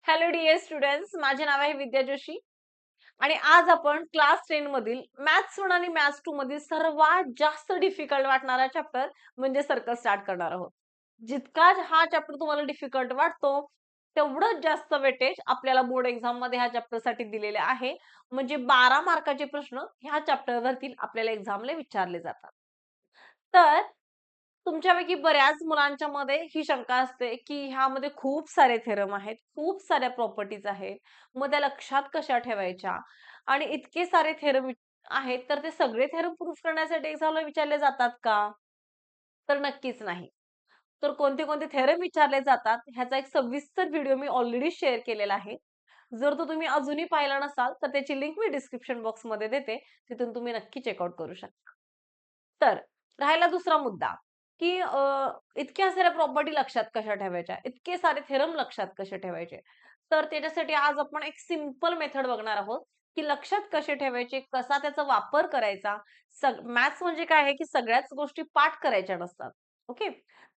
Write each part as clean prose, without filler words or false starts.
Hello dear students, माझे नाव आहे विद्या जोशी आणि आज आपण क्लास 10 मधील मॅथ्स 1 आणि मॅथ्स 2 मधील सर्वात जास्त डिफिकल्ट वाटणारा चॅप्टर म्हणजे सर्कल स्टार्ट करणार आहोत. जितका हा चॅप्टर तुम्हाला डिफिकल्ट वाटतो, तेवढंच जास्त वेटेज आपल्याला बोर्ड एक्झाम मध्ये ह्या चॅप्टर साठी दिलेले आहे. म्हणजे 12 मार्काचे प्रश्न ह्या चॅप्टर वरती आपल्याला एक्झामला विचारले जातात. तर तुमच्यापैकी बऱ्याच मुलांच्या मध्ये ही शंका असते, की ह्यामध्ये खूप सारे थेरम आहेत, खूप साऱ्या प्रॉपर्टीज आहेत. मग त्या लक्षात कशा ठेवायच्या? आणि इतके सारे थेरम आहेत, तर ते सगळे थेरम प्रूफ करण्यासाठी एक्झामला विचारले जातात का? तर नक्कीच नाही. तर कोणते कोणते थेरम विचारले जातात, ह्याचा एक सविस्तर व्हिडिओ मी ऑलरेडी शेअर केलेला आहे. जर तो तुम्ही अजूनही पाहिला नसाल, तर त्याची लिंक मी डिस्क्रिप्शन बॉक्समध्ये देते. तिथून तुम्ही नक्की चेकआउट करू शकता. तर राहिला दुसरा मुद्दा, की इतक्या साऱ्या प्रॉपर्टी लक्षात कशा ठेवायच्या? इतके सारे थेरम लक्षात कसे ठेवायचे? तर त्याच्यासाठी आज आपण एक सिंपल मेथड बघणार आहोत, की लक्षात कसे ठेवायचे, कसा त्याचा वापर करायचा. मॅथ्स म्हणजे काय आहे, की सगळ्याच गोष्टी पाठ करायच्या नसतात. ओके.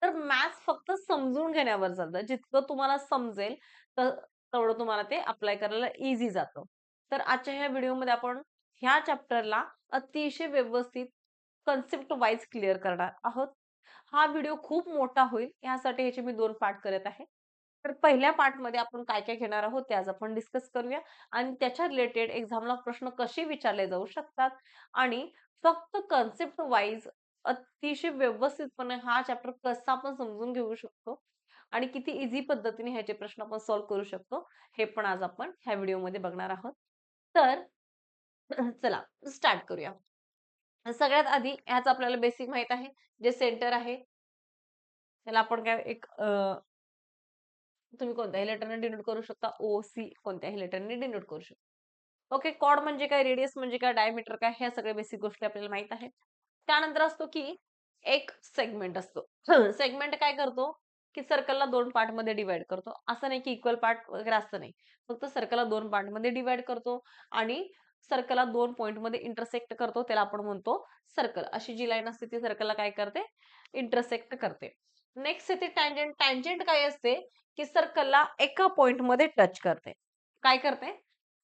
तर मॅथ्स फक्त समजून घेण्यावर चालतं. जितकं तुम्हाला समजेल तर तेवढं तुम्हाला ते अप्लाय करायला ईझी जातं. तर आजच्या ह्या व्हिडिओमध्ये आपण ह्या चॅप्टरला अतिशय व्यवस्थित कन्सेप्ट वाईज क्लिअर करणार आहोत. हा व्हिडिओ खूप मोठा होईल, यासाठी ह्याचे मी 2 पार्ट करत आहे. तर पहिल्या पार्टमध्ये आपण काय-काय घेणार आहोत ते आज आपण डिस्कस करूया आणि त्याच्या रिलेटेड एक्झामला प्रश्न कसे विचारले जाऊ शकतात आणि फक्त कन्सेप्ट वाईज अतिशय व्यवस्थितपणे हा चॅप्टर कसा आपण समजून घेऊ शकतो आणि किती इझी पद्धतीने ह्याचे प्रश्न आपण सॉल्व्ह करू शकतो, हे पण आज आपण ह्या व्हिडिओमध्ये बघणार आहोत. तर चला स्टार्ट करूया. सगळ्यात आधी ह्याचं आपल्याला बेसिक माहित आहे. जे सेंटर आहे, त्याला आपण काय तुम्ही कोणत्याही लेटरने डिनोट करू शकता. ओ-सी कोणत्याही लेटरने डिनोट करू शकता. ओके. कॉर्ड म्हणजे काय, रेडियस म्हणजे काय, डायमीटर काय, ह्या सगळ्या बेसिक गोष्टी आपल्याला माहित आहेत. त्यानंतर असतो की एक सेगमेंट असतो. सेगमेंट काय करतो, की सर्कलला 2 पार्टमध्ये डिव्हाईड करतो. असं नाही की इक्वल पार्ट वगैरे असं नाही. फक्त सर्कलला 2 पार्टमध्ये डिव्हाईड करतो आणि सर्कलला 2 पॉइंटमध्ये इंटरसेक्ट करतो. त्याला आपण म्हणतो सर्कल. अशी जी लाईन असते ती सर्कलला काय करते, इंटरसेक्ट करते. नेक्स्ट येते टँजंट. टँजंट काय असते, की सर्कलला एका पॉइंटमध्ये टच करते. काय करते?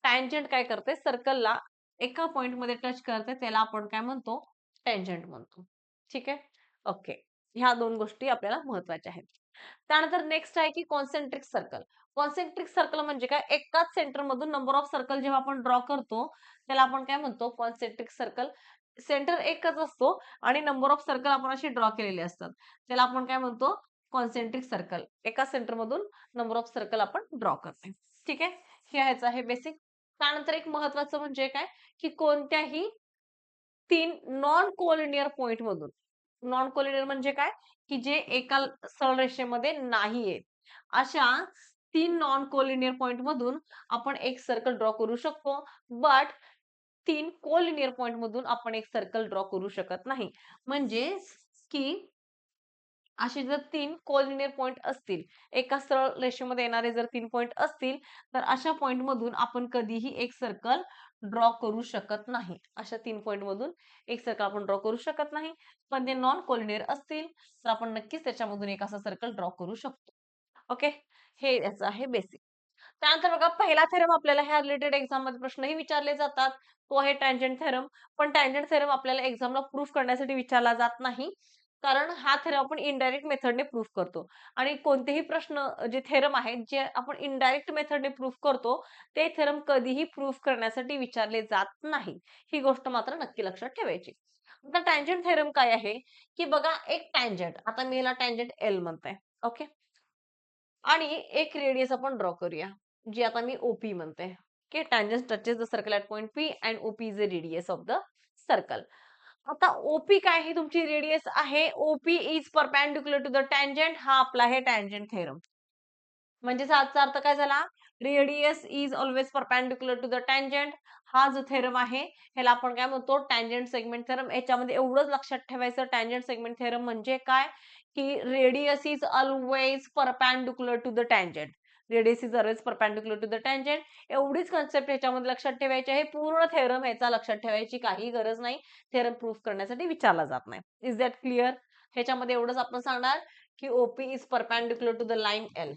टँजंट काय करते, सर्कलला एका पॉइंटमध्ये टच करते. त्याला आपण काय म्हणतो, टँजंट म्हणतो. ठीक आहे. ओके. ह्या 2 गोष्टी आपल्याला महत्त्वाच्या आहेत. त्यानंतर नेक्स्ट आहे की कॉन्सेंट्रिक सर्कल. कॉन्सेंट्रिक सर्कल म्हणजे काय, एकाच सेंटर मधून नंबर ऑफ सर्कल जेव्हा आपण ड्रॉ करतो, त्याला आपण काय म्हणतो, कॉन्सेंट्रिक सर्कल. सेंटर एकच असतो आणि नंबर ऑफ सर्कल आपण अशी ड्रॉ केलेले असतात. त्याला आपण काय म्हणतो, कॉन्सेंट्रिक सर्कल. एका सेंटर मधून नंबर ऑफ सर्कल आपण ड्रॉ करतो. ठीक आहे. हे ह्याचं आहे बेसिक. त्यानंतर एक महत्त्वाचं म्हणजे काय, की कोणत्याही 3 नॉन कोलिनियर पॉइंट मधून. नॉन कोलिनियर म्हणजे काय, की जे एका सरळ रेषेमध्ये नाहीयेत. अशा 3 नॉन कोलिनियर पॉइंट मधून आपण एक सर्कल ड्रॉ करू शकतो. बट 3 कोलिनियर पॉइंट मधून आपण एक सर्कल ड्रॉ करू शकत नाही. म्हणजे की असे जर 3 कोलिनियर पॉइंट असतील, एका सरळ रेषेमध्ये येणारे जर 3 पॉइंट असतील, तर अशा पॉइंट मधून आपण कधीही एक सर्कल ड्रॉ करू शकत नाही. अशा 3 पॉइंट मधून एक सर्कल आपण ड्रॉ करू शकत नाही. पण ते नॉन कोलिनियर असतील, तर आपण नक्कीच त्याच्यामधून एक असा सर्कल ड्रॉ करू शकतो. ओके. हे याचं आहे बेसिक. त्यानंतर बघा, पहिला थेरम आपल्याला ह्या रिलेटेड एक्झाममध्ये प्रश्नही विचारले जातात. तो आहे टँजंट थेरम. पण टँजंट थेरम आपल्याला एक्झामला प्रूफ करण्यासाठी विचारला जात नाही. कारण हा थेरम आपण इनडायरेक्ट मेथडने प्रूफ करतो. आणि कोणतेही प्रश्न जे थेरम आहेत, जे आपण इनडायरेक्ट मेथडने प्रूफ करतो, ते थेरम कधीही प्रूफ करण्यासाठी विचारले जात नाही. ही गोष्ट मात्र नक्की लक्षात ठेवायची. आता टँजंट थेरम काय आहे, की बघा एक टँजंट, आता मी याला टँजंट एल म्हणते. ओके. आणि एक रेडियस आपण ड्रॉ करूया, जी आता मी ओपी म्हणते. Okay. Tangent touches the circle at point P and OP is the radius of the circle. आता ओपी काय, ही तुमची रेडियस आहे. OP is perpendicular to the tangent. हा आपला आहे टँजंट थेरम. म्हणजे याचा अर्थ काय झाला, radius is always perpendicular to the tangent. हा जो थेरम आहे, ह्याला आपण काय म्हणतो, टँजंट सेगमेंट थेरम. याच्यामध्ये एवढंच लक्षात ठेवायचं, टँजंट सेगमेंट थेरम म्हणजे काय, की radius is always perpendicular to the tangent. Radius is always perpendicular to the tangent. एवढीच कन्सेप्ट ह्याच्यामध्ये लक्षात ठेवायची आहे. पूर्ण थेरम ह्याचा लक्षात ठेवायची काही गरज नाही. थेरम प्रूफ करण्यासाठी विचारला जात नाही. Is that clear? ह्याच्यामध्ये एवढंच आपण सांगणार, की OP is perpendicular to the line L.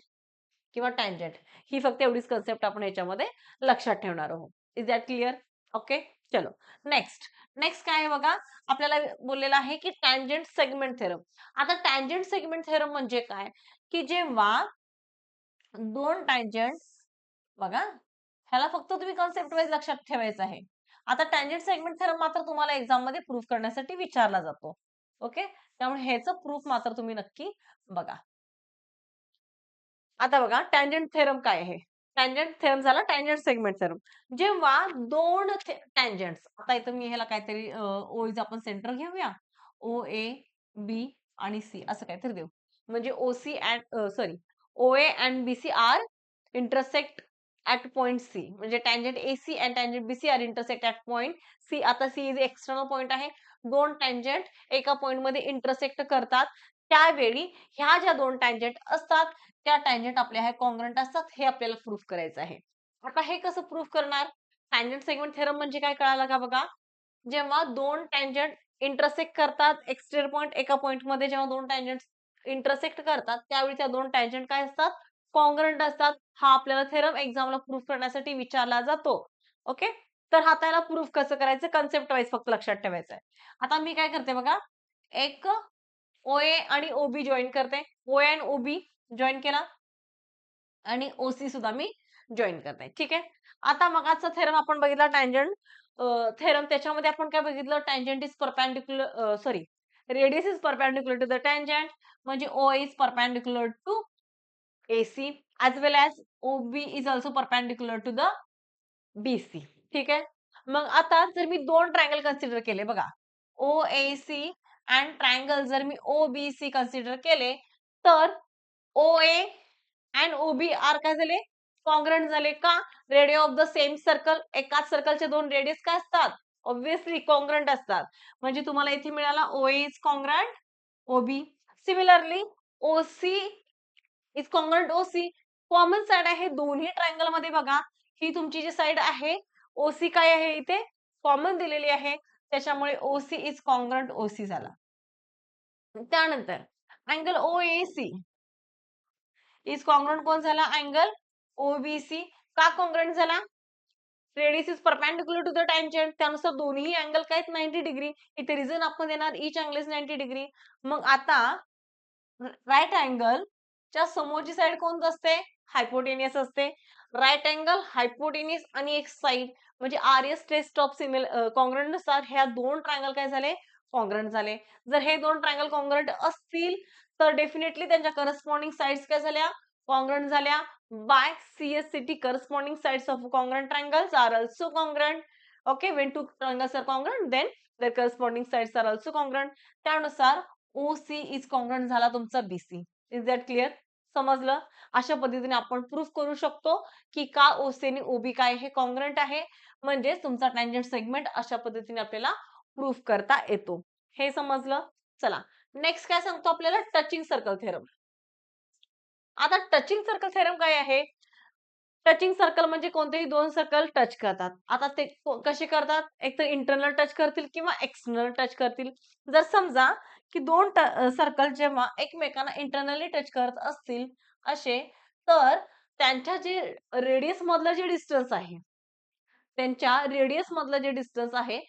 किंवा टँजंट, ही फक्त एवढीच कन्सेप्ट आपण याच्यामध्ये लक्षात ठेवणार आहोत. Is that clear? ओके, चलो नेक्स्ट. नेक्स्ट काय आहे बघा, आपल्याला बोललेलं आहे की टँजंट सेगमेंट थेरम. आता टँजंट सेगमेंट थेरम म्हणजे काय, की जेव्हा दोन टँजंट, बघा ह्याला फक्त तुम्ही कन्सेप्ट वाईज लक्षात ठेवायचं आहे. आता टँजंट सेगमेंट थेरम मात्र तुम्हाला एक्झाम मध्ये प्रूफ करण्यासाठी विचारला जातो. ओके, त्यामुळे ह्याचं प्रूफ मात्र तुम्ही नक्की बघा. आता बघा टँजंट थेरम काय आहे. टँजंट थेरम झाला टँजंट सेगमेंट थेरम. जेव्हा दोन टँजंट्स, आता इथं मी ह्याला काहीतरी ओळीचं आपण सेंटर घेऊया. ओ ए बी आणि सी असं काहीतरी देऊ. म्हणजे ओसी अँड सॉरी OA and BC are intersect at point C. म्हणजे tangent AC and tangent BC are intersect at point C. आता सी इज एक्सटर्नल पॉइंट आहे. दोन टँजंट एका पॉइंट मध्ये इंटरसेक्ट करतात. त्यावेळी ह्या ज्या दोन टँजंट असतात त्या टँजंट आपल्या ह्या कॉन्ग्रंट असतात, हे आपल्याला प्रूफ करायचं आहे. आता हे कसं प्रूफ करणार? टँजंट सेगमेंट थेरम म्हणजे काय कळालं का बघा? जेव्हा दोन टँजंट इंटरसेक्ट करतात, एक्सटेरियर पॉइंट एका पॉइंट मध्ये जेव्हा दोन टँजंट इंटरसेक्ट करतात, त्यावेळी त्या दोन टँजंट काय असतात? कॉन्ग्रंट असतात. हा आपल्याला थेरम एक्झामला प्रूफ करण्यासाठी विचारला जातो. ओके, तर हा त्याला प्रूफ कसं करायचं, कन्सेप्ट वाईज फक्त लक्षात ठेवायचं आहे. आता मी काय करते बघा, एक OA आणि OB जॉईन करते. OA आणि OB जॉईन केला आणि OC सुद्धा मी जॉईन करते. ठीक आहे. आता मगाचा थेरम आपण बघितला टँजंट थेरम, त्याच्यामध्ये आपण काय बघितलं, tangent is perpendicular sorry radius is perpendicular to the tangent. म्हणजे OA is perpendicular to AC as well as OB is also perpendicular to the BC. ठीक आहे. मग आता जर मी दोन ट्रायंगल कन्सिडर केले बघा, OAC अँड ट्रायंगल जर मी OBC कन्सिडर केले, तर OA अँड OB आर काय झाले, कॉन्ग्रंट झाले. का? Radius of the same circle, एकाच सर्कलचे दोन रेडियस काय असतात, ऑब्विसली कॉन्ग्रंट असतात. म्हणजे तुम्हाला इथे मिळाला OA is congruent OB. Similarly OC is congruent OC. Common side आहे दोन्ही ट्रायंगल मध्ये बघा, ही तुमची जी साइड आहे OC काय आहे इथे कॉमन दिलेली आहे, त्याच्यामुळे OC इज कॉन्ग्रंट OC झाला. त्यानंतर अँगल OAC इज कॉन्ग्रंट कोण झाला, अँगल OBC. का कॉन्ग्रंट झाला? Radius is perpendicular to the tangent, त्यानुसार दोन्ही अँगल काय आहेत 90 डिग्री. इथे रिझन आपण देणार ईच अँगल इज 90 डिग्री. मग आता राईट अँगल च्या समोरची साइड कोणती असते, हायपोटेनियस असते. राईट अँगल, हायपोटेनियस आणि एक साइड म्हणजे RS टेस्ट ऑफ कॉन्ग्रंट नुसार ह्या दोन ट्रायंगल काय झाले, कॉन्ग्रंट झाले. जर हे दोन ट्रायंगल कॉन्ग्रंट असतील तर डेफिनेटली त्यांच्या करस्पॉन्डिंग साइड्स काय झाल्या, कॉन्ग्रंट झाल्या. By CSCT corresponding sides of congruent triangles are also congruent. Okay, when two triangles are congruent then their corresponding sides are also congruent. त्यानुसार OC is congruent झाला तुमचा BC. Is that clear? समजलं? अशा पद्धतीने आपण proof करू शकतो की का OC आणि OB काय हे कॉन्ग्रंट आहे. म्हणजे तुमचा टँजंट सेगमेंट अशा पद्धतीने आपल्याला प्रूफ करता येतो. हे समजलं? चला नेक्स्ट काय सांगतो आपल्याला, टचिंग सर्कल थेरम. आता टचिंग सर्कल थेरम काय आहे? टचिंग सर्कल म्हणजे कोणतेही दोन सर्कल टच करतात. आता ते कसे करतात, एक तर इंटरनल टच करतील किंवा एक्सटर्नल टच करतील. जर समजा की दोन सर्कल जेव्हा एकमेकांना इंटरनली टच करत असतील असे, तर त्यांच्या जे रेडियस मधलं जे डिस्टन्स आहे, त्यांच्या रेडियस मधलं जे डिस्टन्स आहे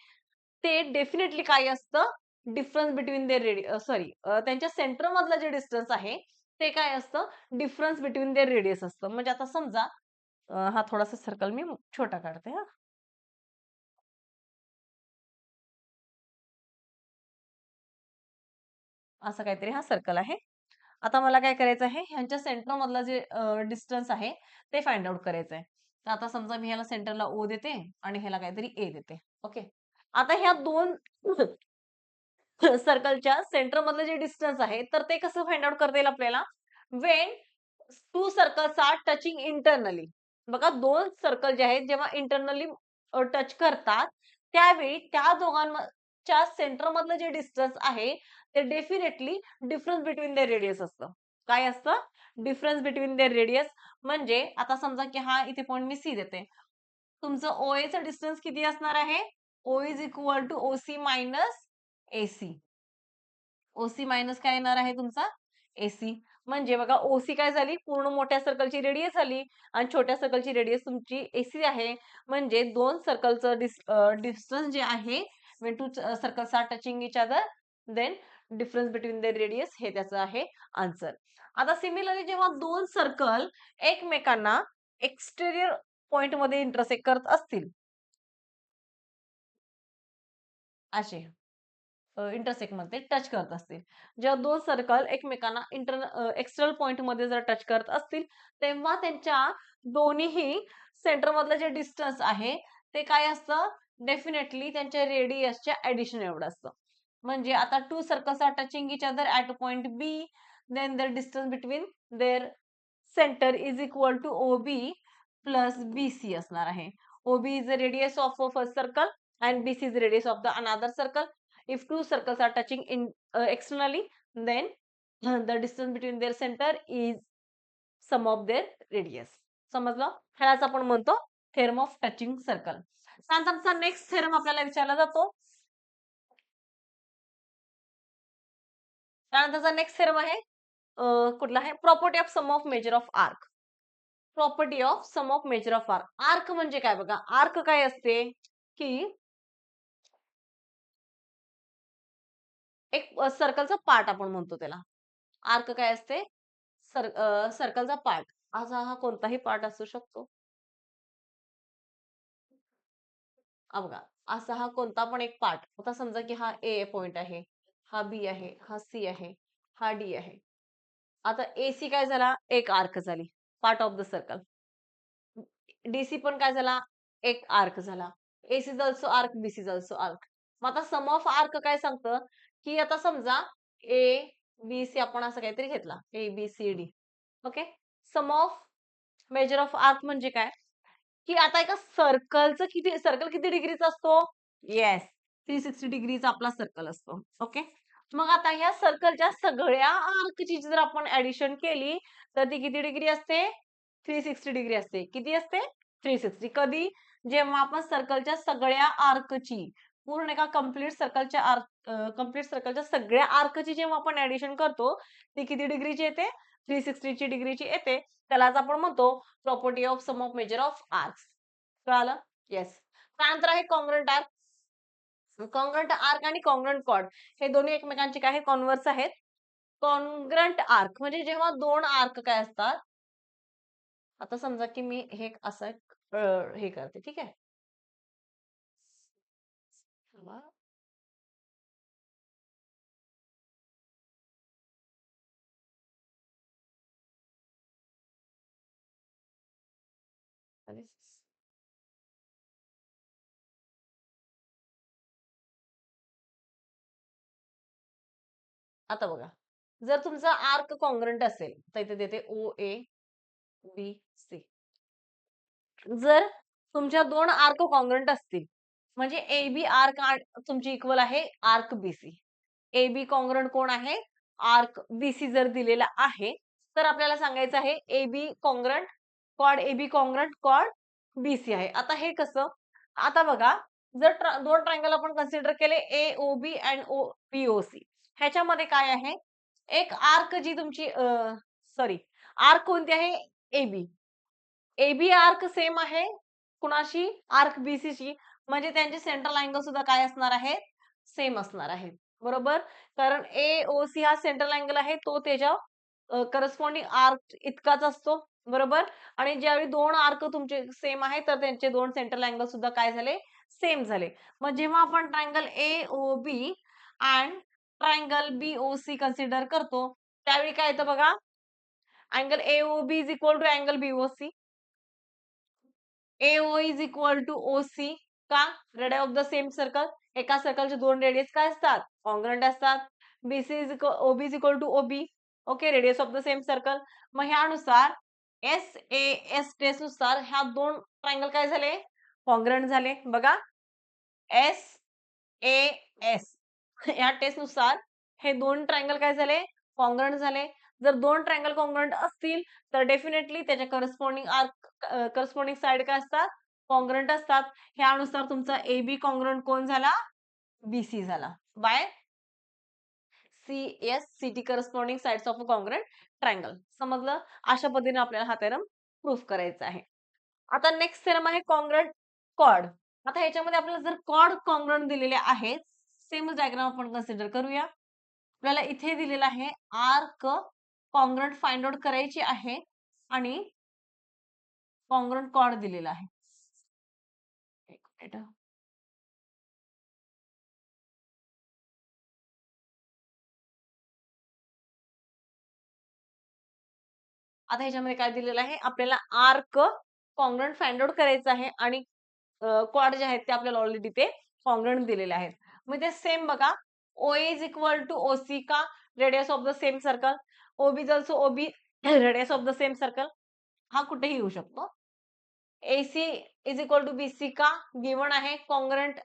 ते डेफिनेटली काय असतं, डिफरन्स बिटवीन देअर सॉरी त्यांच्या सेंटर मधलं जे डिस्टन्स आहे ते काय असतं, डिफरन्स बिटवीन देअर रेडियस असतं. म्हणजे आता समजा हा थोडासा सर्कल मी छोटा काढते हा. असं काहीतरी हा सर्कल आहे. आता मला काय करायचं आहे, ह्यांच्या सेंटर मधला जे डिस्टन्स आहे ते फाइंड आउट करायचं आहे. तर आता समजा मी ह्याला सेंटरला O देते आणि ह्याला काहीतरी A देते. ओके, आता ह्या दोन सर्कलच्या सेंटर मधलं जे डिस्टन्स आहे तर ते कसं फाइंड आउट करता येईल आपल्याला, when two circles are touching internally. बघा दोन सर्कल जे आहेत जेव्हा इंटरनली टच करतात त्यावेळी त्या दोघांच्या सेंटर मधलं जे डिस्टन्स आहे ते definitely difference between their radius असतं. काय असतं, डिफरन्स बिटवीन देअर रेडियस. म्हणजे आता समजा की हा इथे पॉईंट मी C देते, तुमचं OA चं डिस्टन्स किती असणार आहे, O is equal to OC minus AC. OC minus काय येणार आहे तुमचा AC. म्हणजे बघा ओसी काय झाली, पूर्ण मोठ्या सर्कलची रेडियस झाली आणि छोट्या सर्कलची रेडियस तुमची एसी आहे. म्हणजे दोन सर्कलचं डिस्टन्स जे आहे when two circles are touching each other, then difference between their radius हे त्याचं आहे आन्सर. आता सिमिलरली जेव्हा दोन सर्कल एकमेकांना एक्सटेरियर पॉइंट मध्ये इंटरसेक्ट करत असतील असे इंटरसेक्ट मध्ये टच करत असतील, जेव्हा दोन सर्कल एकमेकांना एक्सटर्नल पॉइंट मध्ये जर टच करत असतील, तेव्हा त्यांच्या दोन्हीही सेंटर मधलं जे डिस्टन्स आहे ते काय असतं, डेफिनेटली त्यांच्या रेडियसच्या ऍडिशन एवढं असतं. म्हणजे आता two circles are touching each other at point B, then the distance between their centre is equal to O B plus B C असणार आहे. O B is the radius of first circle and BC is the radius of the another circle. If two circles are touching in externally, then the distance between their center is sum of their radius. समजलं? ह्यालाच आपण म्हणतो theorem of touching circle. त्यानंतरचा next theorem आपल्याला विचारला जातो. त्यानंतरचा next theorem आहे कुठला आहे, property of sum of measure of arc. Property of sum of measure of arc. Arc म्हणजे काय बघा, आर्क काय असते की एक सर्कलचा पार्ट आपण म्हणतो त्याला. आर्क काय असते, सर्कलचा पार्ट. असा हा कोणताही पार्ट असू शकतो. बघा असा हा कोणता पण एक पार्ट. आता समजा की हा ए पॉइंट आहे, हा बी आहे, हा सी आहे, हा डी आहे. आता एसी काय झाला, एक आर्क झाली, part of the circle. DC पण काय झाला, एक आर्क झाला. AC is also arc, BC is also arc. मग आता सम ऑफ आर्क काय सांगतं की आता समजा ए बी सी आपण असं काहीतरी घेतला, A B C D. Okay. Sum of measure of arc म्हणजे काय, की आता एका सर्कल किती डिग्रीचा असतो, येस 360 डिग्रीचा आपला सर्कल असतो. ओके. मग आता ह्या सर्कलच्या सगळ्या आर्कची जर आपण ऍडिशन केली तर ती किती डिग्री असते, 360 डिग्री असते. किती असते, 360. कधी, जेव्हा आपण सर्कलच्या सगळ्या आर्कची, पूर्ण एका कंप्लीट सर्कलच्या सगळ्या आर्कची जेव्हा आपण ऍडिशन करतो ती किती डिग्रीची येते, 360 डिग्रीची येते. त्यालाच आपण म्हणतो property of sum of measure of arcs. कळालं? येस. त्यानंतर आहे कॉन्ग्रंट आर्क. कॉन्ग्रंट आर्क आणि कॉन्ग्रंट कॉर्ड हे दोन्ही एकमेकांचे काय कॉन्व्हर्स आहेत. कॉन्ग्रंट आर्क म्हणजे जेव्हा दोन आर्क काय असतात, आता समजा की मी हे असं हे करते, ठीक आहे. आता बघा, जर तुमचा आर्क कॉन्ग्रंट असेल तर इथे देते ओ ए बी सी. जर तुमच्या दोन आर्क कॉन्ग्रंट असतील म्हणजे ए बी आर्क तुमची इक्वल आहे arc BC. A B congruent कोण आहे, आर्क बीसी जर दिलेला आहे तर आपल्याला सांगायचं आहे ए बी कॉन्ग्रंट कॉड ए बी कॉन्ग्रंट कॉड बीसी आहे. आता हे कसं, आता बघा जर दोन ट्रायंगल आपण कन्सिडर केले ए O B and O B O C, ह्याच्यामध्ये काय आहे, एक आर्क जी तुमची सॉरी आर्क कोणती आहे, A B. A B arc same आहे कुणाशी, आर्क बीसी ची. म्हणजे त्यांचे सेंट्रल अँगल सुद्धा काय असणार आहे, सेम असणार आहे. बरोबर. कारण ए ओ सी हा सेंट्रल अँगल आहे तो त्याच्या करस्पॉन्डिंग आर्क इतकाच असतो. बरोबर. आणि ज्यावेळी दोन आर्क तुमचे सेम आहे तर त्यांचे दोन सेंट्रल अँगल सुद्धा काय झाले, सेम झाले. मग जेव्हा आपण triangle A O B and triangle B O C consider करतो त्यावेळी काय येतं बघा, angle A O B is equal to angle B O C. AO is equal to OC. का, radius of the same circle. एका सर्कलचे दोन radius काय असतात, कॉन्ग्रंट असतात. BC is OB is equal to OB. Okay, radius of the same circle. मग ह्यानुसार SAS taste नुसार ह्या दोन ट्रायंगल काय झाले, कॉन्ग्रंट झाले. बघा SAS या टेस्ट नुसार हे दोन ट्रायंगल काय झाले, कॉन्ग्रंट झाले. जर दोन ट्रायंगल कॉन्ग्रंट असतील तर डेफिनेटली त्याच्या करस्पॉन्डिंग साइड काय असतात, कॉन्ग्रंट असतात. ह्यानुसार तुमचा ए बी कॉन्ग्रंट कोण झाला, बीसी झाला. By CSCT corresponding sides of a congruent triangle. समजलं? अशा पद्धतीने आपल्याला हा थेरम प्रूफ करायचा आहे. आता नेक्स्ट थेरम आहे कॉन्ग्रुएंट कॉर्ड. आता ह्याच्यामध्ये आपल्याला जर कॉर्ड कॉन्ग्रुएंट दिलेले आहेत, सेम डायग्राम आपण कन्सिडर करूया. आपल्याला इथे दिलेला आहे आर्क कॉन्ग्रुएंट फाइंड आउट करायची आहे आणि कॉन्ग्रुएंट कॉर्ड दिलेला आहे. एक मिनिट. आता ह्याच्यामध्ये काय दिलेलं आहे, आपल्याला आर्क कॉन्ग्रुएंट फाइंड आउट करायचं आहे आणि कॉर्ड जे आहेत ते आपल्याला ऑलरेडी ते कॉन्ग्रुएंट दिलेले आहेत. म्हणजे सेम बघा, OA is equal to OC का radius of the same circle, OB is also OB radius of the same circle. हा कुठेही येऊ शकतो. AC is equal to BC का गिवन आहे कॉन्ग्रुएंट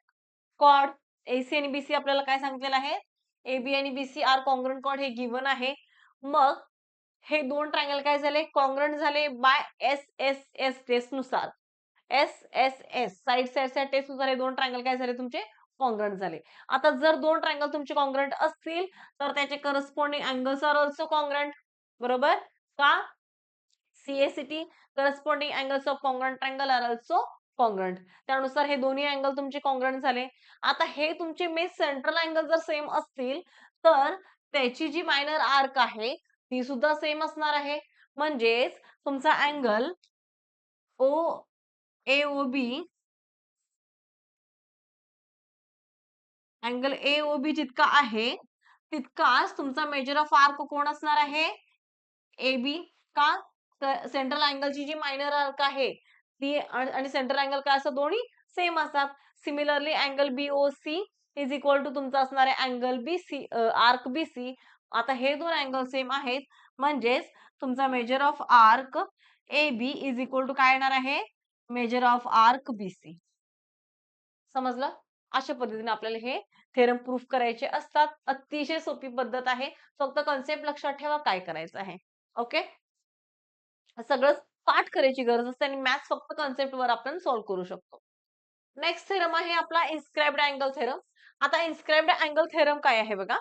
कॉर्ड. AC आणि BC आपल्याला काय सांगितलेलं आहे, AB आणि BC आर कॉन्ग्रुएंट कॉर्ड हे गिवन आहे. मग हे दोन ट्रायंगल काय झाले, कॉन्ग्रुएंट झाले बाय SSS टेस्ट नुसार. SSS साइड टेस्ट नुसार हे दोन ट्रायंगल काय झाले तुमचे, कॉन्ग्रुएंट झाले. आता जर दोन ट्रायंगल तुमचे कॉन्ग्रुएंट असतील तर त्याचे corresponding angles are also congruent. बरोबर का? CACT corresponding angles of congruent triangle are also congruent. त्यानुसार हे दोन्ही अँगल तुमचे कॉन्ग्रुएंट झाले. आता हे तुमचे मेन सेंट्रल अँगल जर सेम असतील तर त्याची जी मायनर आर्क आहे ती सुद्धा सेम असणार आहे. म्हणजेच तुमचा अँगल AOB अँगल AOB जितका आहे तितकाच तुमचा मेजर ऑफ आर्क कोण असणार आहे, AB का? सेंट्रल अँगलची जी मायनर आर्क आहे ती आणि सेंट्रल अँगल काय असं दोन्ही सेम असतात. Similarly angle BOC is equal to तुमचा असणार आहे अँगल BC आर्क BC. आता हे दोन अँगल सेम आहेत म्हणजेच तुमचा measure of arc AB is equal to काय येणार आहे, मेजर ऑफ आर्क BC. समजलं? अशा पद्धतीने आपल्याला हे थेरम प्रूफ करायचे असतात. अतिशय सोपी पद्धत आहे. फक्त कन्सेप्ट लक्षात ठेवा काय करायचं आहे. ओके? सगळं पाठ करायची गरज असते आणि मॅथ्स फक्त कन्सेप्ट वर आपण सॉल्व्ह करू शकतो. नेक्स्ट थेरम आहे आपला इन्स्क्राइब्ड अँगल थेरम. आता इन्स्क्राइब्ड अँगल थेरम काय आहे बघा.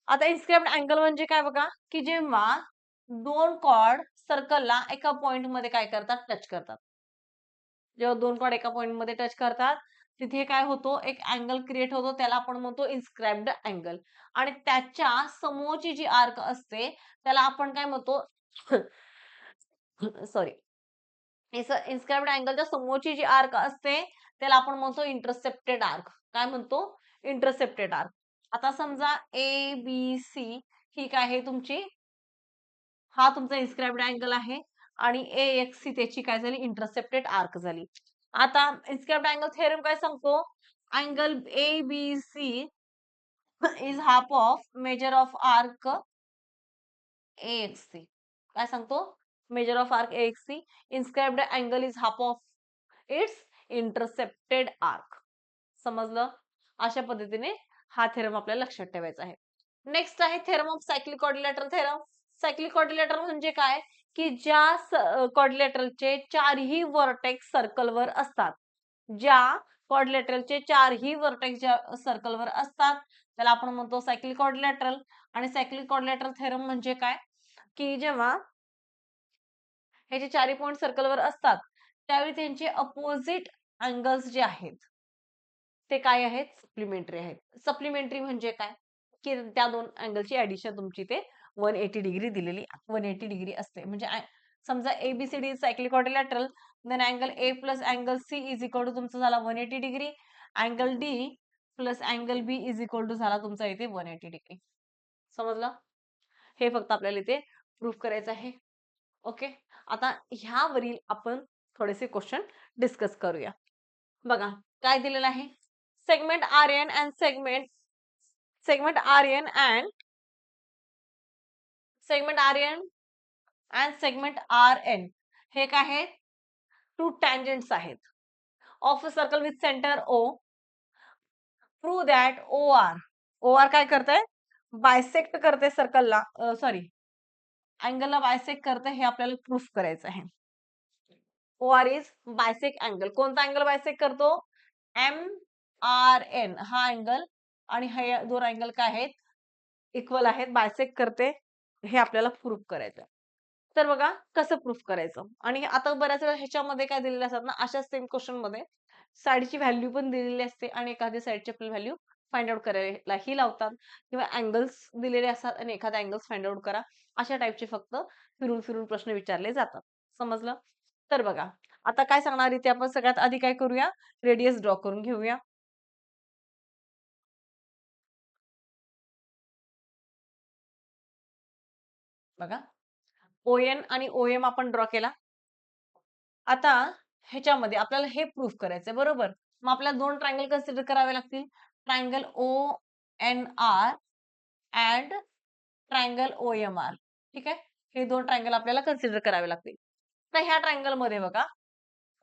आता इन्स्क्राइब्ड अँगल म्हणजे काय बघा, की जेव्हा दोन कॉर्ड सर्कलला एका पॉइंट मध्ये काय करतात, टच करतात. जेव्हा दोन कॉर्ड एका पॉइंट मध्ये टच करतात तिथे काय होतो, एक अँगल क्रिएट होतो, त्याला आपण म्हणतो इन्स्क्राइब्ड अँगल. आणि त्याच्या समोरची जी आर्क असते त्याला आपण काय म्हणतो सॉरी, इन्स्क्राइब्ड अँगलच्या समोरची जी आर्क असते त्याला आपण म्हणतो इंटरसेप्टेड आर्क. काय म्हणतो, इंटरसेप्टेड आर्क. आता समजा ABC ही काय आहे तुमची, हा तुमचा इन्स्क्राइब्ड अँगल आहे आणि AXC त्याची काय झाली, इंटरसेप्टेड आर्क झाली. आता इन्स्क्राइब्ड अँगल थेरम काय सांगतो, angle ABC is half of measure of arc AXC. काय सांगतो, major of arc AXC. Inscribed angle is half of its intercepted arc. समजलं? अशा पद्धतीने हा थेरम आपल्याला लक्षात ठेवायचा आहे. नेक्स्ट आहे theorem of cyclic quadrilateral theorem. Cyclic quadrilateral म्हणजे काय, की ज्या क्वाड्रिलॅटरलचे चारही व्हर्टेक्स सर्कलवर असतात, ज्या क्वाड्रिलॅटरलचे चारही व्हर्टेक्स ज्या सर्कलवर असतात त्याला आपण म्हणतो सायक्लिक क्वाड्रिलॅटरल. आणि सायक्लिक क्वाड्रिलॅटरल थेरम म्हणजे काय, की जेव्हा हे जे चारही पॉइंट सर्कलवर असतात त्यावेळी त्यांचे अपोजिट अँगल्स जे आहेत ते काय आहेत, सप्लिमेंटरी आहेत. सप्लिमेंटरी म्हणजे काय, की त्या दोन अँगलची ऍडिशन तुमची ते 180 डिग्री दिलेली 180 डिग्री असते. म्हणजे समजा ABCD cyclic quadrilateral, then angle A plus angle C is equal to तुमचा झाला 180 degree. Angle D plus angle B is equal to झाला तुमचा इथे 180 डिग्री. समजलं? हे फक्त आपल्याला इथे प्रूफ करायचं आहे. ओके, आता ह्यावरील आपण थोडेसे क्वेश्चन डिस्कस करूया. बघा काय दिलेलं आहे, segment RN and segment RN and segment RN हे काय आहेत, टू टँजंट्स आहेत of a circle with centre O. Prove that OR काय करतंय, बायसेक्ट करते सर्कलला, सॉरी अँगलला बायसेक्ट करते, हे आपल्याला प्रूफ करायचं आहे. OR is bisect angle. कोणता अँगल बायसेक्ट करतो, MRN हा अँगल. आणि हे दोन अँगल काय आहेत, इक्वल आहेत, बायसेक्ट करते, हे आपल्याला प्रूफ करायचं. तर बघा कसं प्रूफ करायचं. आणि आता बऱ्याच वेळा ह्याच्यामध्ये काय दिलेले असतात ना, अशाच सेम क्वेश्चनमध्ये साईडची व्हॅल्यू पण दिलेली असते आणि एखाद्या साईडची आपल्याला व्हॅल्यू फाइंड आउट करायलाही लावतात किंवा अँगल्स दिलेले असतात आणि एखादा अँगल्स फाइंड आउट करा. अशा टाईपचे फक्त फिरून फिरून प्रश्न विचारले जातात. समजलं? तर बघा आता काय सांगणार इथे आपण सगळ्यात आधी काय करूया, रेडियस ड्रॉ करून घेऊया. बघा ON आणि OM आपण ड्रॉ केला. आता ह्याच्यामध्ये आपल्याला हे प्रूफ करायचंय बरोबर. मग आपल्याला दोन ट्रायंगल कन्सिडर करावे लागतील. Triangle ONR and triangle OMR. ठीक आहे. हे दोन ट्रायंगल आपल्याला कन्सिडर करावे लागतील. तर ह्या ट्रायंगल मध्ये बघा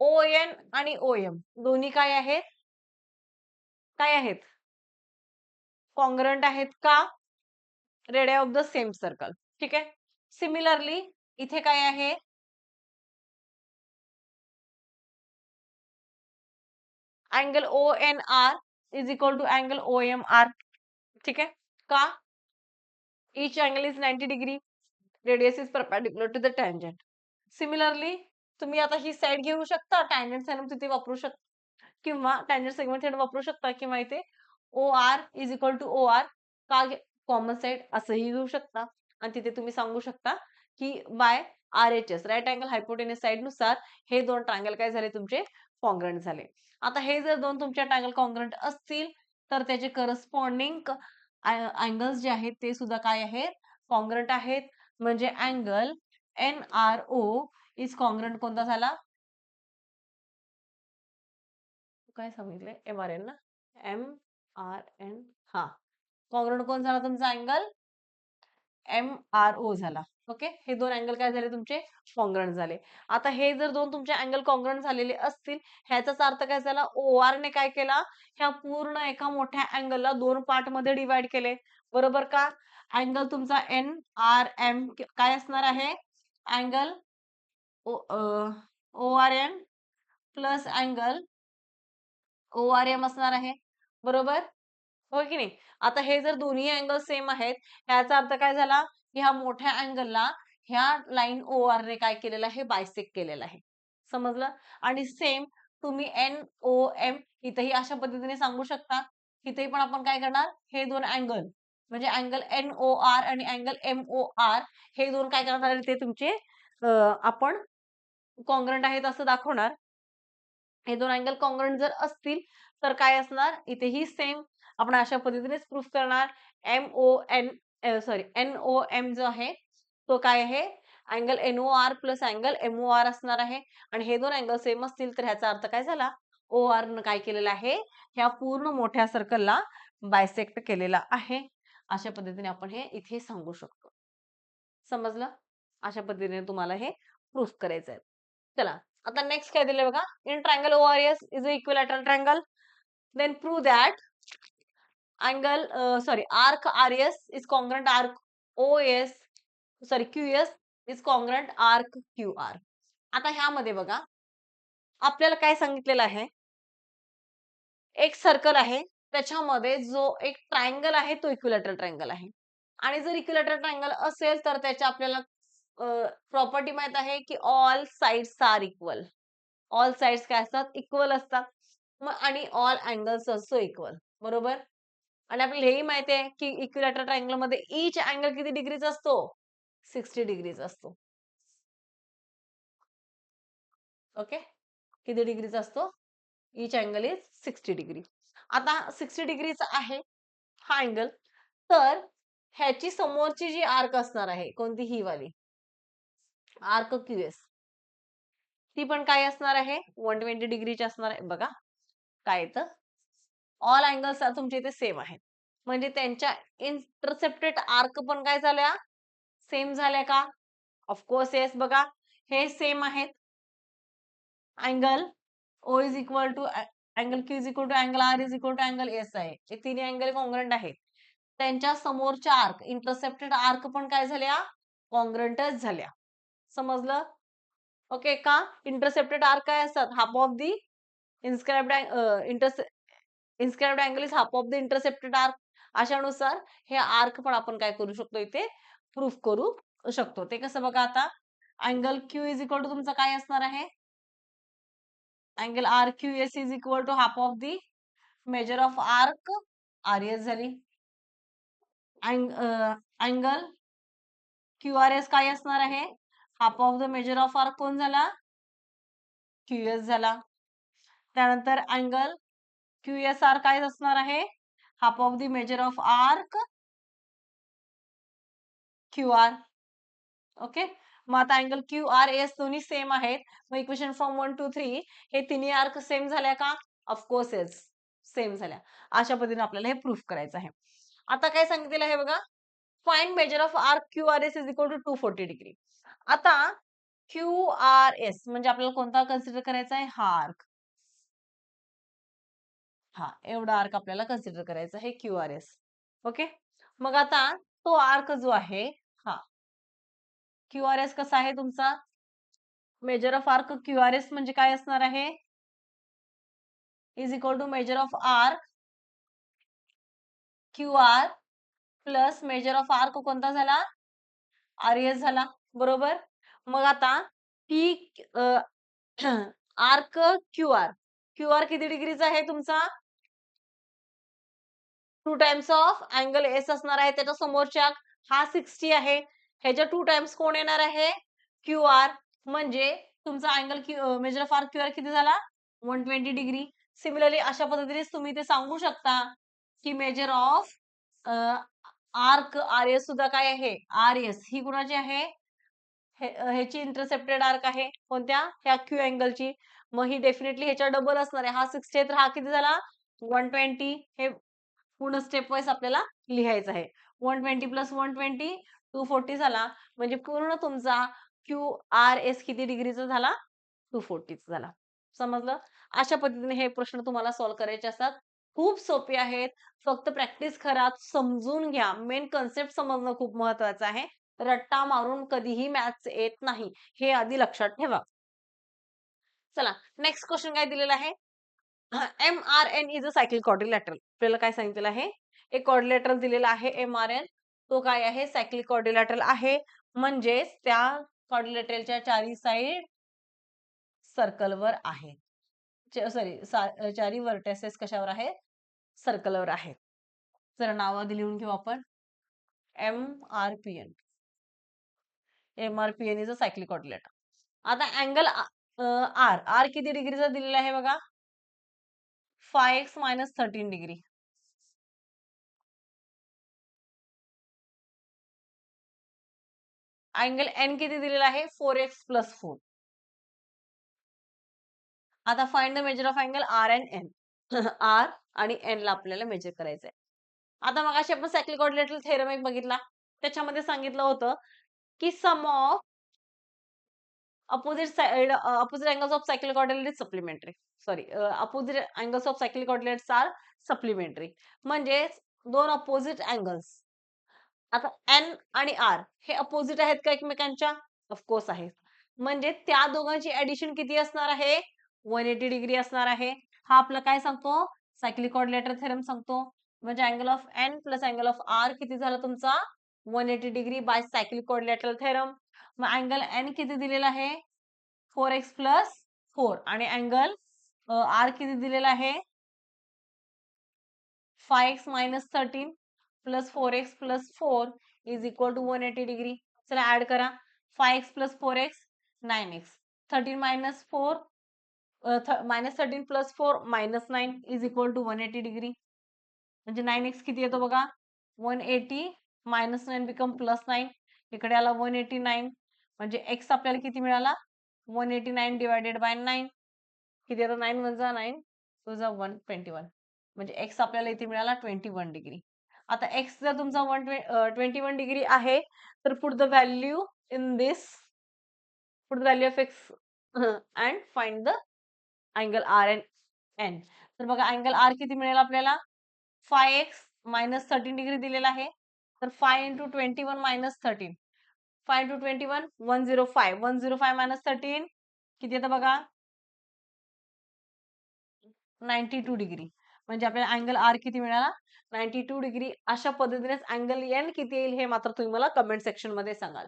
ON आणि OM दोन्ही काय आहेत? काय आहेत? कॉन्ग्रंट आहेत का? Radii of the same circle. ठीक आहे. सिमिलरली इथे काय आहे? Angle ONR is equal to angle OMR. ठीक आहे. का? Each angle is 90 degree. Radius is perpendicular to the tangent. Similarly, तुम्ही आता ही साइड घेऊ शकता, tangent sine तिथे वापरू शकता किंवा tangent segment थेट वापरू शकता किंवा इथे OR is equal to OR का कॉमन साइड असंही घेऊ शकता आणि तिथे तुम्ही सांगू शकता की by RHS right angle hypotenuse side नुसार हे दोन ट्रायंगल काय झाले तुमचे कॉन्ग्रंट झाले. आता हे जर दोन तुमच्या ट्रायंगल कॉन्ग्रंट असतील तर त्याचे करस्पॉन्डिंग अँगल्स जे आहेत ते सुद्धा काय आहेत कॉन्ग्रंट आहेत. म्हणजे अँगल NRO इज कॉन्ग्रंट कोणता झाला? काय सांगितलंय? MRN ना? MRN. हा कॉन्ग्रंट कोण झाला तुमचा अँगल? MRO झाला. ओके. हे दोन अँगल काय झाले तुमचे कॉन्ग्रंट झाले. आता हे जर दोन तुमचे अँगल कॉन्ग्रंट झालेले असतील ह्याचाच अर्थ काय झाला? OR ने काय केला? ह्या पूर्ण एका मोठ्या अँगलला दोन पार्ट मध्ये डिवाइड केले. बरोबर का? अँगल तुमचा NRM काय असणार आहे? Angle ORN plus angle ORM असणार आहे. बरोबर? हो की नाही? आता हे जर दोन्ही अँगल सेम आहेत, ह्याचा अर्थ काय झाला? की ह्या मोठ्या अँगलला ह्या लाईन OR ने काय केलेलं आहे? बायसेक्ट केलेलं आहे. समजलं? आणि सेम तुम्ही NOM इथेही अशा पद्धतीने सांगू शकता. इथे पण आपण काय करणार? हे दोन अँगल म्हणजे अँगल NOR आणि अँगल MOR हे दोन काय करणार ते तुमचे आपण कॉन्ग्रंट आहेत असं दाखवणार. हे दोन अँगल कॉन्ग्रंट जर असतील तर काय असणार? इथेही सेम आपण अशा पद्धतीनेच प्रूफ करणार. NOM जो आहे तो काय आहे? Angle NOR plus angle MOR असणार आहे आणि हे दोन अँगल सेम असतील तर ह्याचा अर्थ काय झाला? OR न काय केलेला आहे? ह्या पूर्ण मोठ्या सर्कलला बायसेक्ट केलेला आहे. अशा पद्धतीने आपण हे इथे सांगू शकतो. समजलं? अशा पद्धतीने तुम्हाला हे प्रूफ करायचं आहे. चला आता नेक्स्ट काय दिलंय बघा. In triangle ORS is a equilateral triangle. Then prove that angle arc RS is congruent arc OS QS is congruent arc QR. आता ह्यामध्ये बघा आपल्याला काय सांगितलेलं आहे? एक सर्कल आहे त्याच्यामध्ये जो एक ट्रायंगल आहे तो इक्विलॅटरल ट्रायंगल आहे आणि जर इक्विलॅटरल ट्रायंगल असेल तर त्याच्या आपल्याला प्रॉपर्टी माहित आहे की all sides are equal. All sides काय असतात? इक्वल असतात. मग आणि ऑल अँगल्स असो इक्वल. बरोबर? आणि आपल्याला हेही माहिती आहे की इक्विलॅटरल ट्रायंगल मध्ये ईच अँगल किती डिग्रीचा असतो? 60 डिग्रीचा असतो. ओके. किती डिग्रीचा असतो? Each angle is 60 degree. आता 60 डिग्रीचा आहे हा अँगल. तर ह्याची समोरची जी आर्क असणार आहे कोणती? ही वाली आर्क QS ती पण काय असणार आहे? 120 डिग्रीची असणार आहे. बघा काय येतं? ऑल अँगल्स तुमच्या इथे सेम आहेत. म्हणजे त्यांच्या इंटरसेप्टेड आर्क पण काय झाल्या? सेम झाल्या का? Of course yes. बघा हे सेम आहेत. Angle O is equal to angle Q is equal to angle R is equal to angle S आहे. हे तिन्ही अँगल कॉन्ग्रंट आहेत. त्यांच्या समोरच्या आर्क इंटरसेप्टेड आर्क पण काय झाल्या? कॉन्ग्रंटच झाल्या. समजलं? ओके का? इंटरसेप्टेड आर्क काय असतात? Half of the inscribed inscribed angle is half of the intercepted arc अशानुसार हे आर्क पण आपण काय करू शकतो इथे प्रूफ करू शकतो. ते कसं बघा आता angle Q is equal to तुमचा काय असणार आहे angle R Q S is equal to half of the measure of arc R S झाली अँगल क्यू आर एस काय असणार आहे half of the measure of arc कोण झाला क्यू एस झाला त्यानंतर अँगल क्यू एस आर काय असणार आहे half of the measure of arc Q R okay मग आता अँगल क्यू आर एस दोन्ही सेम आहेत मग इक्वेशन फ्रॉम 1 to 3 हे तिन्ही आर्क सेम झाल्या का ऑफकोर्स येस सेम झाल्या अशा पद्धतीने आपल्याला हे प्रूफ करायचं आहे आता काय सांगितलेलं आहे बघा find measure of arc Q R S is equal to 240 degree आता क्यू आर एस म्हणजे आपल्याला कोणता कन्सिडर करायचा आहे हा आर्क हा एवढा आर्क आपल्याला कन्सिडर करायचा आहे क्यू आर एस ओके मग आता तो आर्क जो आहे हा क्यू आर एस कसा आहे तुमचा measure of arc Q R S म्हणजे काय असणार आहे is equal to measure of arc Q R plus measure of arc कोणता झाला आर एस झाला बरोबर मग आता the arc Q R Q R किती डिग्रीचा आहे तुमचा 2 टाइम्स ऑफ अँगल एस असणार आहे त्याच्या समोरच्या हा 60 आहे ह्याच्या 2 टाइम्स कोण येणार आहे क्यू आर म्हणजे तुमचा angle measure of R Q R किती झाला 120 डिग्री सिमिलरली अशा पद्धतीने तुम्ही ते सांगू शकता की measure of arc R S सुद्धा काय आहे आर एस ही कुणाची आहे ह्याची इंटरसेप्टेड आर्क आहे कोणत्या ह्या क्यू अँगलची मग ही डेफिनेटली ह्याच्या डबल असणार आहे हा 60 आहे तर हा किती झाला 120 हे पूर्ण स्टेप वाईज आपल्याला लिहायचं आहे 120 प्लस 120 240 झाला म्हणजे पूर्ण तुमचा क्यू आर एस किती डिग्रीचा झाला 240 झाला समजलं अशा पद्धतीने हे प्रश्न तुम्हाला सॉल्व्ह करायचे असतात खूप सोपे आहेत फक्त प्रॅक्टिस करा समजून घ्या मेन कन्सेप्ट समजणं खूप महत्वाचं आहे रट्टा मारून कधीही मॅथ्स येत नाही हे आधी लक्षात ठेवा चला नेक्स्ट क्वेश्चन काय दिलेला आहे M R N is a cyclic quadrilateral आपल्याला काय सांगितलेलं आहे एक क्वाड्रिलॅटरल दिलेला आहे एम आर एन तो काय आहे सायक्लिक क्वाड्रिलॅटरल आहे म्हणजेच त्या क्वाड्रिलॅटरलच्या चारी साइड सर्कलवर आहे सॉरी चारी वर्टेसेस कशावर आहे सर्कलवर आहेत जरा नाव आधी लिहून घेऊ आपण M R P N M R P N is a cyclic quadrilateral आता अँगल आर आर किती डिग्रीचा दिलेला आहे बघा 5x minus 13 degree angle N किती दिलेला आहे 4x प्लस 4 आता find the measure of angle R and N R आणि एन ला आपल्याला मेजर करायचंय आता मग अशी आपण सायक्लिक कोऑर्डिनेटर थेरम एक बघितला त्याच्यामध्ये सांगितलं होतं की सम of opposite side opposite angles of cyclic coordinate is supplementary sorry opposite angles of cyclic coordinates are supplementary म्हणजे दोन opposite angles आता n आणि r हे अपोजिट आहेत का एकमेकांच्या ऑफकोर्स आहेत म्हणजे त्या दोघांची ऍडिशन किती असणार आहे 180 डिग्री असणार आहे हा आपला काय सांगतो सायक्लिक कोऑर्डिनेटर थेरम सांगतो म्हणजे angle of n plus angle of r किती झाला तुमचा 180 degree by cyclic coordinator theorem मग अँगल n किती दिलेला आहे 4x प्लस 4 आणि अँगल r किती दिलेला आहे 5x minus 13 plus 4x plus 4 is equal to 180 degree चला ऍड करा 5x प्लस 4x 9x 13 minus 4 minus 13 plus 4 minus 9 is equal to 180 degree म्हणजे 9x किती येतो बघा 180 मायनस 9 बिकम प्लस 9 इकडे आला 189 म्हणजे x आपल्याला किती मिळाला 189 डिवायडेड बाय 9 किती येतो 9 वजा 9 वजा 121 म्हणजे x आपल्याला इथे मिळाला 21 डिग्री आता x जर तुमचा 21 डिग्री आहे तर put the value in this put the value of x and find the angle R and N तर बघा अँगल आर किती मिळेल आपल्याला 5x मायनस 13 डिग्री दिलेला आहे तर 5 इंटू 21 मायनस 13 5 इंटू 21 105 105 मायनस 13 किती येतं बघा 92 डिग्री म्हणजे आपल्याला अँगल आर किती मिळाला 92 डिग्री अशा पद्धतीनेच अँगल एन किती येईल हे मात्र तुम्ही मला कमेंट सेक्शन मध्ये सांगाल.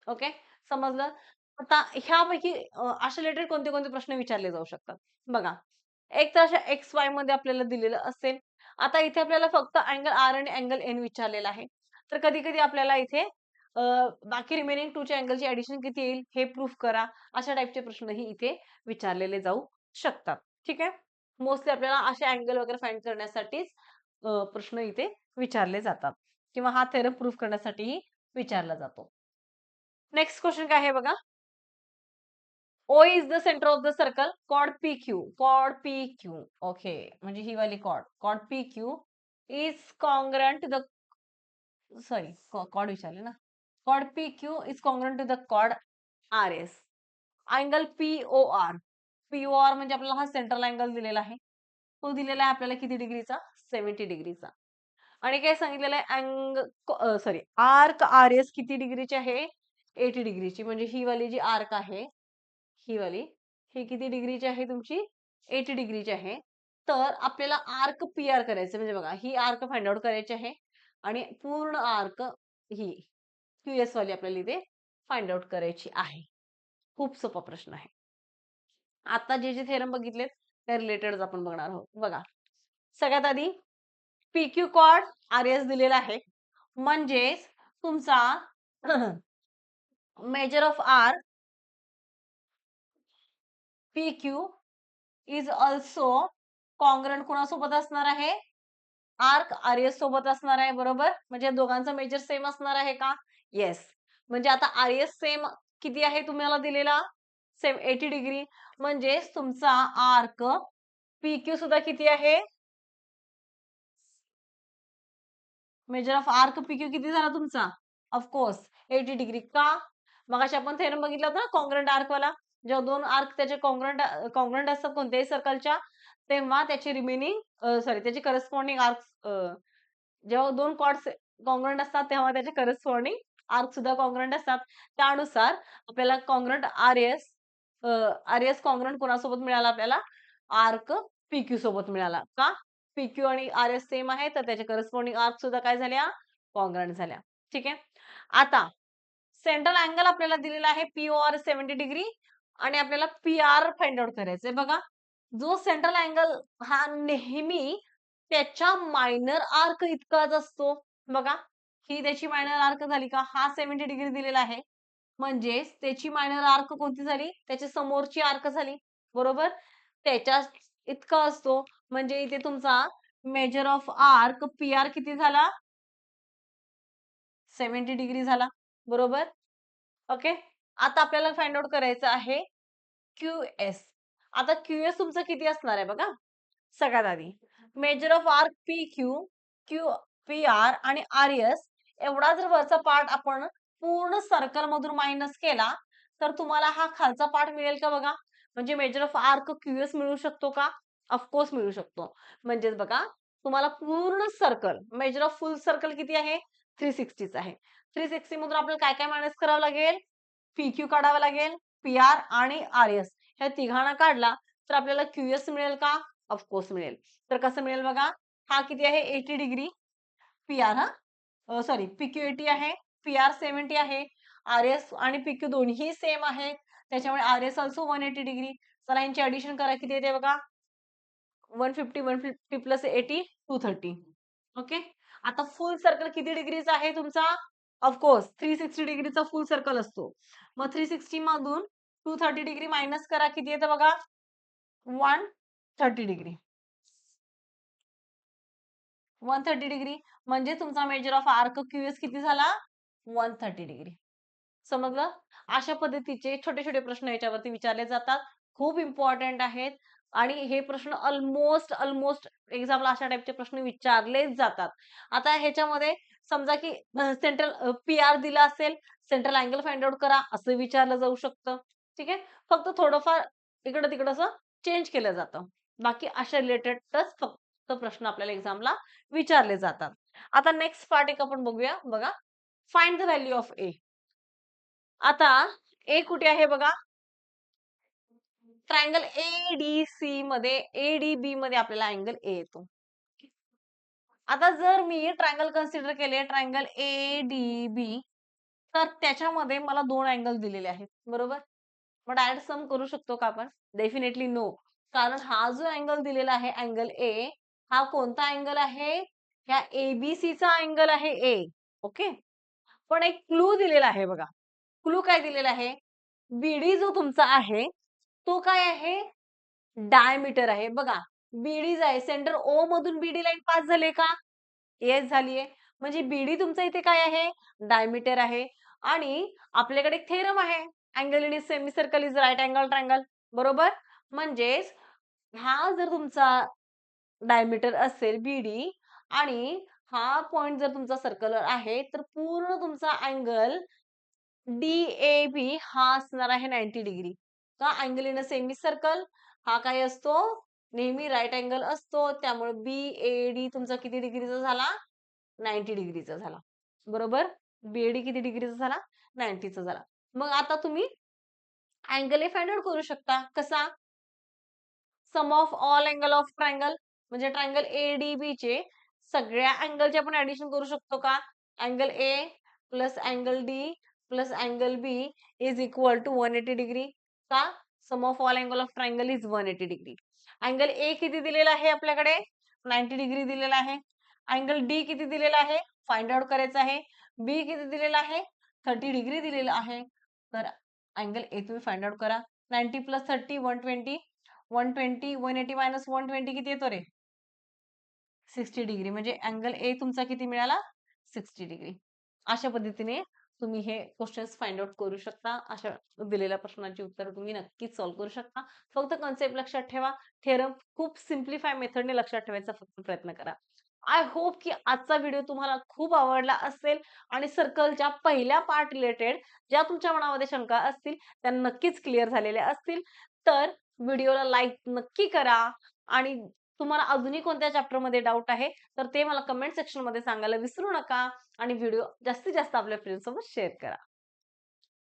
ओके, समजलं? आता ह्यापैकी अशा रिलेटेड कोणते कोणते प्रश्न विचारले जाऊ शकतात बघा. एक तर अशा एक्स वाय मध्ये आपल्याला दिलेलं असेल. आता इथे आपल्याला फक्त अँगल आर आणि अँगल एन विचारलेला आहे. तर कधी कधी आपल्याला इथे बाकी रिमेनिंग टूच्या अँगलची ऍडिशन किती येईल हे प्रूफ करा, अशा टाईपचे प्रश्नही इथे विचारलेले जाऊ शकतात. ठीक आहे, मोस्टली आपल्याला असे अँगल वगैरे फाइंड करण्यासाठीच प्रश्न इथे विचारले जातात किंवा हा थेरम प्रूफ करण्यासाठीही विचारला जातो. नेक्स्ट क्वेश्चन काय आहे बघा. O is the center of the circle. Chord PQ. Chord PQ. Okay. म्हणजे ही वाली chord. Chord PQ is congruent to the sorry, chord विचारले ना. Chord PQ is congruent to the chord RS. Angle POR. POR म्हणजे आपल्याला हा central angle दिलेला आहे. तो दिलेला आहे आपल्याला किती डिग्रीचा? 70 डिग्रीचा. आणि काय सांगितलेलं आहे सॉरी आर्क RS किती डिग्रीची आहे? 80 डिग्रीची. म्हणजे ही वाली जी आर्क आहे ही वाली, ही किती डिग्रीची आहे तुमची? 80 डिग्रीची आहे. तर आपल्याला आर्क पी आर करायचं, म्हणजे बघा ही आर्क फाइंड आउट करायची आहे आणि पूर्ण आर्क ही QS वाली आपल्याला इथे फाइंड आउट करायची आहे. खूप सोपा प्रश्न आहे. आता जे जे थेरम बघितलेत त्या रिलेटेड आपण बघणार आहोत. बघा, सगळ्यात आधी PQ कॉर्ड RS दिलेला आहे, म्हणजेच तुमचा measure of R PQ is also congruent कोणासोबत असणार आहे? आर्क RS सोबत असणार आहे, बरोबर? म्हणजे दोघांचा मेजर सेम असणार आहे का? येस. म्हणजे आता RS सेम किती आहे तुम्हाला दिलेला? Same 80 degree. म्हणजे तुमचा आर्क PQ सुद्धा किती आहे? मेजर ऑफ आर्क PQ किती झाला तुमचा? Of course 80 degree. का? मगाशी आपण थेरम बघितला होता ना कॉन्ग्रंट आर्क वाला. जेव्हा दोन आर्क त्याचे कॉन्ग्रंट असतात कोणत्याही सर्कलच्या, तेव्हा त्याचे रिमेनिंग सॉरी त्याचे करस्पॉन्डिंग आर्क जेव्हा दोन कॉर्ड्स कॉन्ग्रंट असतात तेव्हा त्याचे करस्पॉन्डिंग आर्क सुद्धा कॉन्ग्रंट असतात. त्यानुसार आपल्याला कॉन्ग्रंट RS कॉन्ग्रंट कोणासोबत मिळाला आपल्याला? आर्क PQ सोबत मिळाला. का? PQ आणि RS सेम आहे तर त्याचे करस्पॉन्डिंग आर्क सुद्धा काय झाल्या? कॉन्ग्रंट झाल्या. ठीक आहे. आता सेंट्रल अँगल आपल्याला दिलेला आहे POR 70 डिग्री आणि आपल्याला PR फाइंड आउट करायचंय. बघा, जो सेंट्रल अँगल हा नेहमी त्याच्या मायनर आर्क इतकाच असतो. बघा, ही त्याची मायनर आर्क झाली का? हा 70 डिग्री दिलेला आहे, म्हणजेच त्याची मायनर आर्क कोणती झाली? त्याच्या समोरची आर्क झाली, बरोबर? त्याच्या इतका असतो. म्हणजे इथे तुमचा मेजर ऑफ आर्क PR किती झाला? 70 डिग्री झाला, बरोबर? ओके. आता आपल्याला फाइंड आउट करायचं आहे QS. आता QS तुमचं किती असणार आहे बघा. सगळ्यात आधी major of arc PQ, PR आणि RS एवढा जर वरचा पार्ट आपण पूर्ण सर्कल मधून मायनस केला तर तुम्हाला हा खालचा पार्ट मिळेल का बघा. म्हणजे मेजर ऑफ आर्क QS मिळू शकतो का? ऑफकोर्स मिळू शकतो. म्हणजेच बघा, तुम्हाला पूर्ण circle measure of full circle किती आहे? 360 आहे. 360 मधून आपल्याला काय काय मायनस करावं लागेल? PQ काढावा लागेल, PR आणि RS ह्या तिघांना काढला तर आपल्याला QS मिळेल का? ऑफकोर्स मिळेल. तर कसं मिळेल बघा, हा किती आहे? 80 डिग्री. PR सॉरी PQ 80 आहे, PR 70 आहे, RS आणि PQ दोन्ही सेम आहेत. त्याच्यामुळे RS ऑल्सो 180 डिग्री. चला यांची ऍडिशन करा, किती येते बघा. 150 प्लस 80 230. ओके. आता फुल सर्कल किती डिग्रीचा आहे तुमचा? ऑफकोर्स 360 डिग्रीचा फुल सर्कल असतो. मग 360 मधून 230 डिग्री मायनस करा, किती येतं बघा? 130 डिग्री. 130 डिग्री म्हणजे तुमचा मेजर ऑफ आर्क QS किती झाला? 130 डिग्री. समजलं? अशा पद्धतीचे छोटे छोटे प्रश्न याच्यावरती विचारले जातात. खूप इम्पॉर्टंट आहेत आणि हे प्रश्न ऑलमोस्ट एक्झामला अशा टाइपचे प्रश्न विचारलेच जातात. आता ह्याच्यामध्ये समजा की सेंट्रल PR दिला असेल, सेंट्रल अँगल फाइंड आउट करा असं विचारलं जाऊ शकतं. ठीक आहे. फक्त थोडंफार इकडं तिकडं असं चेंज केलं जातं. बाकी अशा रिलेटेडच फक्त प्रश्न आपल्याला एक्झामला विचारले जातात. आता नेक्स्ट पार्ट एक आपण बघूया. बघा, find the value of A. आता ए कुठे आहे बघा. ट्रायंगल ADC मध्ये ADB मध्ये आपल्याला अँगल A येतो. आता जर मी ट्रायंगल कन्सिडर केले, ट्रायंगल ADB, तर त्याच्यामध्ये मला 2 अँगल दिलेले आहेत, बरोबर? मग डायरेक्ट सम करू शकतो का आपण? Definitely no. कारण हा जो अँगल दिलेला आहे अँगल ए, हा कोणता अँगल आहे? ह्या एबीसीचा अँगल आहे ए. ओके. पण एक क्लू दिलेला आहे बघा. क्लू काय दिलेला आहे? बीडी जो तुमचा आहे, तो काय आहे? डायमीटर आहे. बघा, बीडी आहे. सेंटर ओ मधून बीडी लाईन पास झाली का? येस झालीये. म्हणजे बीडी तुमचा इथे काय आहे? डायमीटर आहे. आणि आपल्याकडे एक थेरम आहे. Angle in semicircle is right angle triangle. बरोबर? म्हणजेच हा जर तुमचा डायमीटर असेल बीडी आणि हा पॉइंट जर तुमचा सर्कलर आहे, तर पूर्ण तुमचा अँगल DAB हा असणार आहे 90 डिग्री. का? Angle in a semi circle हा काय असतो? नेहमी राइट अँगल असतो. त्यामुळे BAD तुमचा किती डिग्रीचा झाला? 90 डिग्रीचा झाला. बरोबर? BAD किती डिग्रीचा झाला? 90 चा झाला. मग आता तुम्ही अँगल ए फाइंड आउट करू शकता. कसा? Sum of all angle of triangle म्हणजे ट्रायंगल ADB चे सगळ्या अँगलचे आपण ऍडिशन करू शकतो का? Angle A plus angle D plus angle B is equal to 180 degree. का? Sum of all angle of triangle is 180 degree. Angle A किती दिलेला आहे आपल्याकडे? 90 डिग्री दिलेला आहे. अँगल डी किती दिलेला आहे? फाइंड आउट करायचा आहे. बी किती दिलेला आहे? 30 डिग्री दिलेला आहे. तर अँगल ए तुम्ही फाइंड आउट करा. 90 प्लस 30 120. 120 180 मायनस 120 किती येतो रे? 60 डिग्री. म्हणजे अँगल ए तुमचा किती मिळाला? 60 डिग्री. अशा पद्धतीने तुम्ही हे क्वेश्चन्स फाइंड आउट करू शकता. अशा दिलेल्या प्रश्नांची उत्तरं तुम्ही नक्कीच सॉल्व्ह करू शकता. फक्त कन्सेप्ट लक्षात ठेवा. थेरम खूप सिम्प्लिफाय मेथडने लक्षात ठेवायचा फक्त प्रयत्न करा. आय होप की आजचा व्हिडिओ तुम्हाला खूप आवडला असेल आणि सर्कलच्या पहिल्या पार्ट रिलेटेड ज्या तुमच्या मनामध्ये शंका असतील त्या नक्कीच क्लिअर झालेल्या असतील. तर व्हिडिओला लाईक नक्की करा आणि तुम्हाला अजूनही कोणत्या चॅप्टरमध्ये डाऊट आहे तर ते मला कमेंट सेक्शनमध्ये सांगायला विसरू नका आणि व्हिडिओ जास्तीत जास्त आपल्या फ्रेंड्ससोबत शेअर करा.